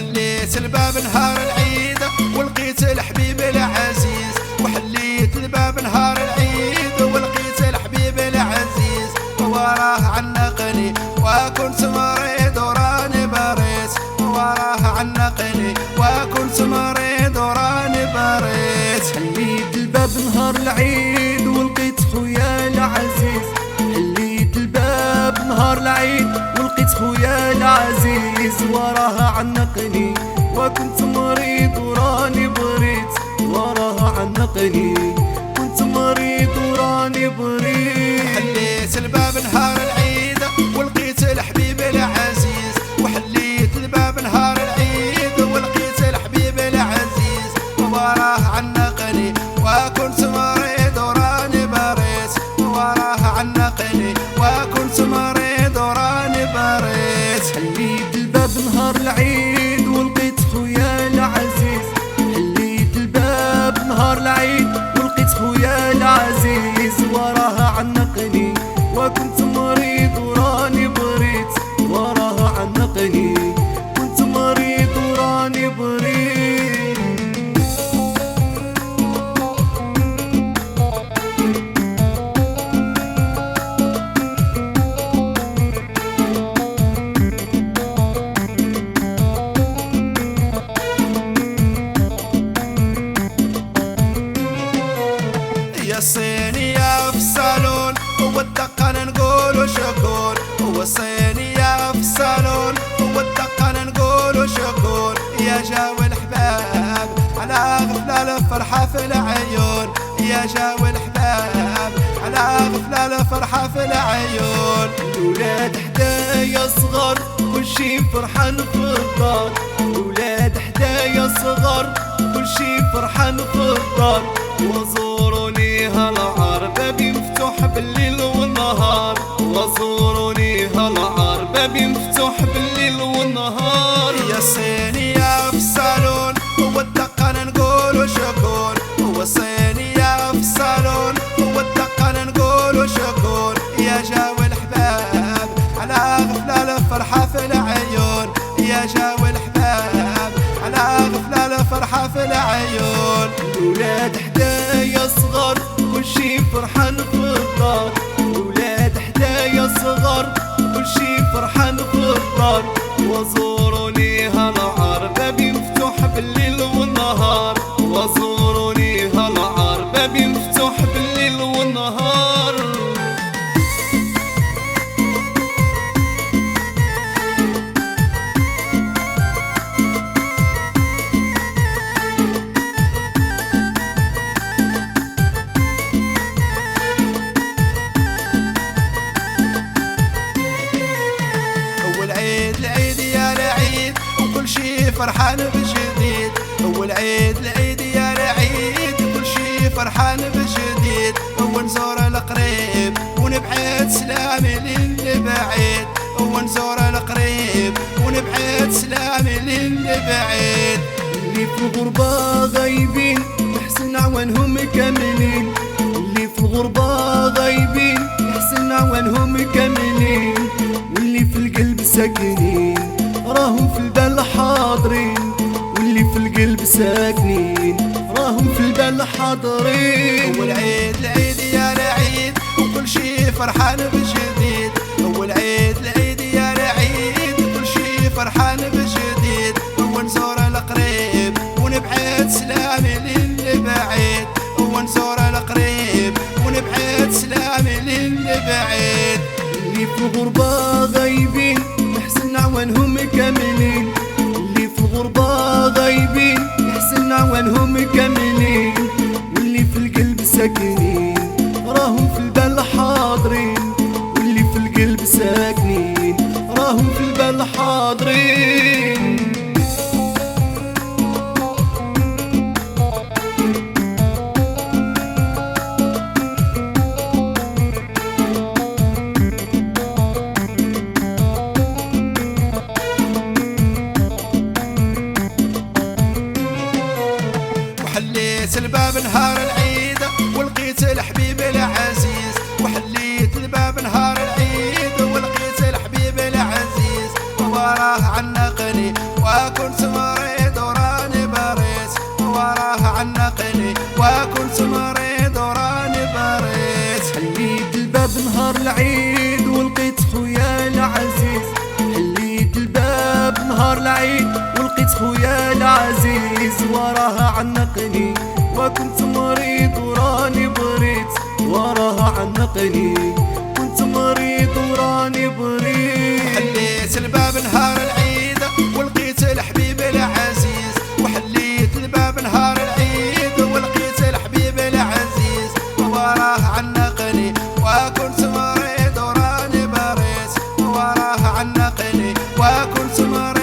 وحليت الباب نهار العيد ولقيت الحبيب العزيز. وحليت الباب نهار العيد ولقيت الحبيب العزيز. وراه عنقني وكنت مريض وراني بريت. وراه عنقني وكنت مريض وراني بريت. حليت الباب نهار العيد ولقيت خويا العزيز. حليت الباب نهار العيد ولقيت خويا العزيز. وراه عنقني وكنت مريض وراني بريت. وراه عنقني كنت مريض وراني بريت. حليت الباب نهار العيد ولقيت الحبيب العزيز. وحليت الباب نهار العيد ولقيت الحبيب العزيز. وراه عنقني وكنت مريض وراني بريت. وراه عنقني وكنت مريض وراني بريت. حليت الباب نهار العيد ولقيت خويا العزيز. حليت الباب نهار العيد ولقيت خويا العزيز. وراه عنقني وكنت مريض وراني بريت. وراه عنقني كنت مريض وراني بريت. يا الصينية في الصالون والدقن نقولوا شكون. والصينية في الصالون والدقن نقولوا شكون. يا جاوي الحباب على غفلة الفرحة في العيون. يا جاوي الحباب على غفلة الفرحة في العيون. الولاد حدايا صغار كل شي فرحان في الدار. الولاد حدايا صغار كل شي فرحان في الدار. وزوروني هالعار بابي مفتوح بالليل والنهار. وزوروني هالعار بابي مفتوح بالليل والنهار. يا الصينية في الصالون والدقن نقولوا شكون. والصينية في الصالون والدقن نقولوا شكون. يا جاوي الحباب على غفلة الفرحة في العيون. يا جاوي الحباب على غفلة الفرحة في العيون. الولاد حدايا صغار كل شي فرحان في الدار. الولاد حدايا صغار كل شي فرحان في الدار. وزوروني هالعار بابي مفتوح بالليل والنهار. وزوروني هالعار بابي مفتوح بالليل والنهار. والعيد العيد يا العيد وكل شي فرحان بجديد. والعيد العيد يا العيد كل شي فرحان بجديد. ونزور القريب ونبعد سلامي للي بعيد. ونزور القريب ونبعد سلامي للي بعيد. اللي في الغربة غايبين يحسن عوانهم كاملين. اللي في الغربة غايبين يحسن عوانهم كاملين. واللي في القلب ساكنين راهم في البال حاضرين. واللي في القلب ساكنين راهم في البال حاضرين. والعيد العيد يا العيد وكل شي فرحان بجديد. والعيد العيد يا العيد كل شي فرحان بجديد. ونزور القريب ونبعد سلامي للي بعيد. ونزور القريب ونبعد سلامي للي بعيد. اللي في الغربة غايبين يحسن عوانهم كاملين. اللي في الغربة غايبين يحسن عوانهم كاملين. واللي في القلب ساكنين راهم في البال حاضرين. واللي في القلب ساكنين راهم في البال حاضرين. وحليت الباب نهار العيد ولقيت الحبيب العزيز. وحليت الباب نهار العيد ولقيت الحبيب العزيز. وراه عنقني وكنت مريض وراني بريت وراه عنقني وكنت مريض وراني بريت. حليت الباب نهار العيد ولقيت خويا العزيز، حليت الباب نهار العيد ولقيت خويا العزيز وراه عنقني وكنت مريض وراني بريت وراه عنقني كنت مريض وراني بريت. حليت الباب نهار العيد ولقيت الحبيب العزيز وحليت الباب نهار العيد ولقيت الحبيب العزيز وراه عنقني وكنت مريض وراني بريت وراه عنقني وكنت مريض